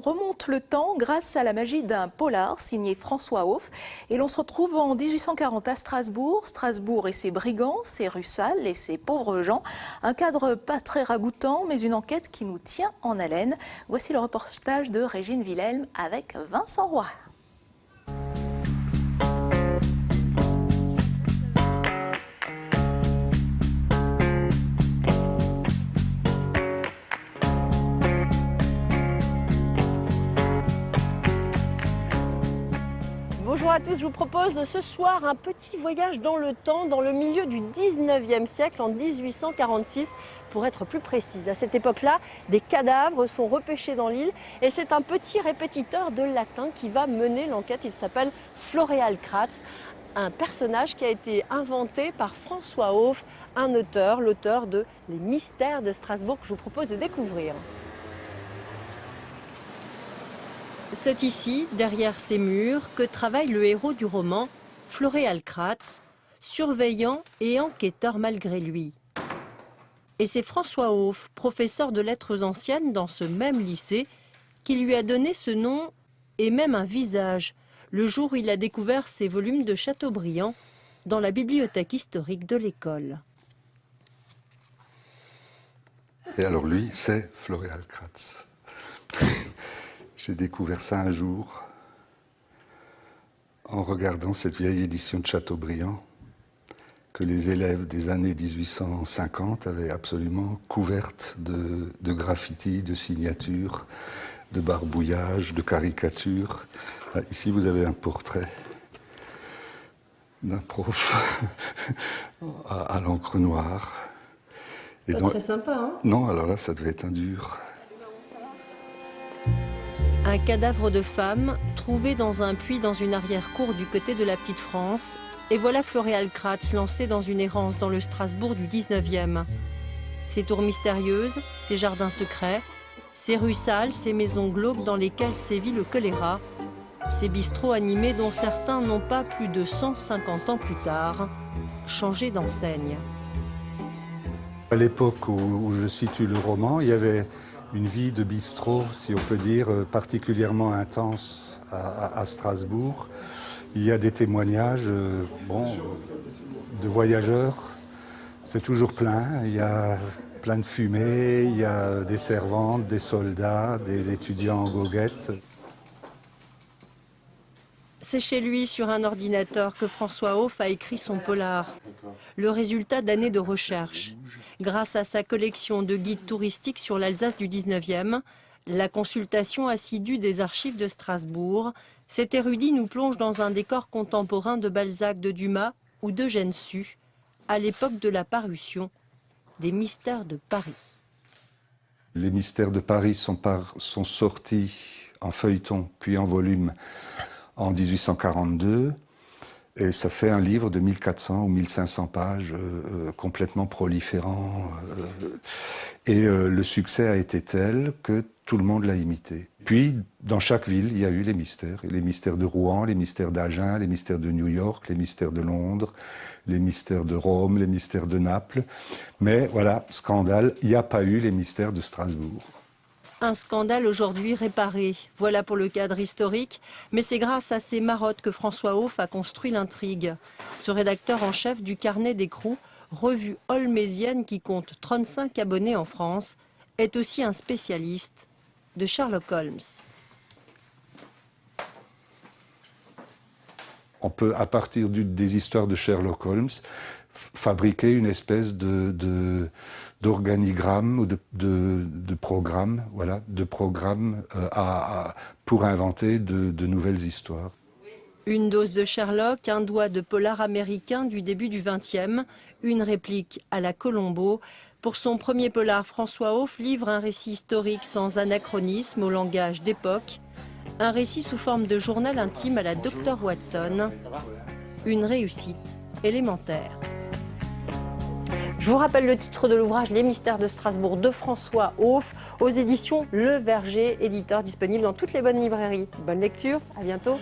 remonte le temps grâce à la magie d'un polar signé François Hauff. Et l'on se retrouve en 1840 à Strasbourg. Strasbourg et ses brigands, ses rues sales et ses pauvres gens. Un cadre pas très ragoûtant, mais une enquête qui nous tient en haleine. Voici le reportage de Régine Wilhelm avec Vincent Roy. Bonjour à tous, je vous propose ce soir un petit voyage dans le temps, dans le milieu du 19e siècle, en 1846, pour être plus précise. À cette époque-là, des cadavres sont repêchés dans l'île et c'est un petit répétiteur de latin qui va mener l'enquête. Il s'appelle Floréal Kratz, un personnage qui a été inventé par François Hauff, un auteur, l'auteur de Les Mystères de Strasbourg, que je vous propose de découvrir. C'est ici, derrière ces murs, que travaille le héros du roman, Floréal Kratz, surveillant et enquêteur malgré lui. Et c'est François Hauff, professeur de lettres anciennes dans ce même lycée, qui lui a donné ce nom et même un visage, le jour où il a découvert ces volumes de Chateaubriand dans la bibliothèque historique de l'école. Et alors lui, c'est Floréal Kratz. J'ai découvert ça un jour en regardant cette vieille édition de Chateaubriand que les élèves des années 1850 avaient absolument couverte de graffitis, de signatures, de barbouillages, de caricatures. Ici, vous avez un portrait d'un prof à l'encre noire. Et Pas donc, très sympa, hein? Non, alors là, ça devait être un dur. Un cadavre de femme trouvé dans un puits dans une arrière-cour du côté de la Petite France. Et voilà Floréal Kratz lancé dans une errance dans le Strasbourg du 19e. Ces tours mystérieuses, ces jardins secrets, ces rues sales, ces maisons glauques dans lesquelles sévit le choléra, ces bistrots animés dont certains n'ont pas plus de 150 ans plus tard changé d'enseigne. À l'époque où je situe le roman, il y avait une vie de bistrot, si on peut dire, particulièrement intense à Strasbourg. Il y a des témoignages de voyageurs. C'est toujours plein. Il y a plein de fumée, il y a des servantes, des soldats, des étudiants en goguette. C'est chez lui, sur un ordinateur, que François Hauff a écrit son polar. Le résultat d'années de recherche. Grâce à sa collection de guides touristiques sur l'Alsace du 19e, la consultation assidue des archives de Strasbourg, cet érudit nous plonge dans un décor contemporain de Balzac, de Dumas ou d'Eugène Sue, à l'époque de la parution des Mystères de Paris. Les Mystères de Paris sont sortis en feuilleton, puis en volume, en 1842. Et ça fait un livre de 1400 ou 1500 pages, complètement proliférant. Le succès a été tel que tout le monde l'a imité. Puis, dans chaque ville, il y a eu les mystères. Les mystères de Rouen, les mystères d'Agen, les mystères de New York, les mystères de Londres, les mystères de Rome, les mystères de Naples. Mais voilà, scandale, il n'y a pas eu les mystères de Strasbourg. Un scandale aujourd'hui réparé. Voilà pour le cadre historique, mais c'est grâce à ces marottes que François Hauff a construit l'intrigue. Ce rédacteur en chef du Carnet d'écrou, revue holmésienne qui compte 35 abonnés en France, est aussi un spécialiste de Sherlock Holmes. On peut, à partir des histoires de Sherlock Holmes, fabriquer une espèce d'organigramme ou de programme, voilà, pour inventer de nouvelles histoires. Une dose de Sherlock, un doigt de polar américain du début du XXe, une réplique à la Colombo. Pour son premier polar, François Hauff livre un récit historique sans anachronisme au langage d'époque, un récit sous forme de journal intime à la Dr Watson, une réussite élémentaire. Je vous rappelle le titre de l'ouvrage Les Mystères de Strasbourg de François Hauff aux éditions Le Verger, éditeur disponible dans toutes les bonnes librairies. Bonne lecture, à bientôt.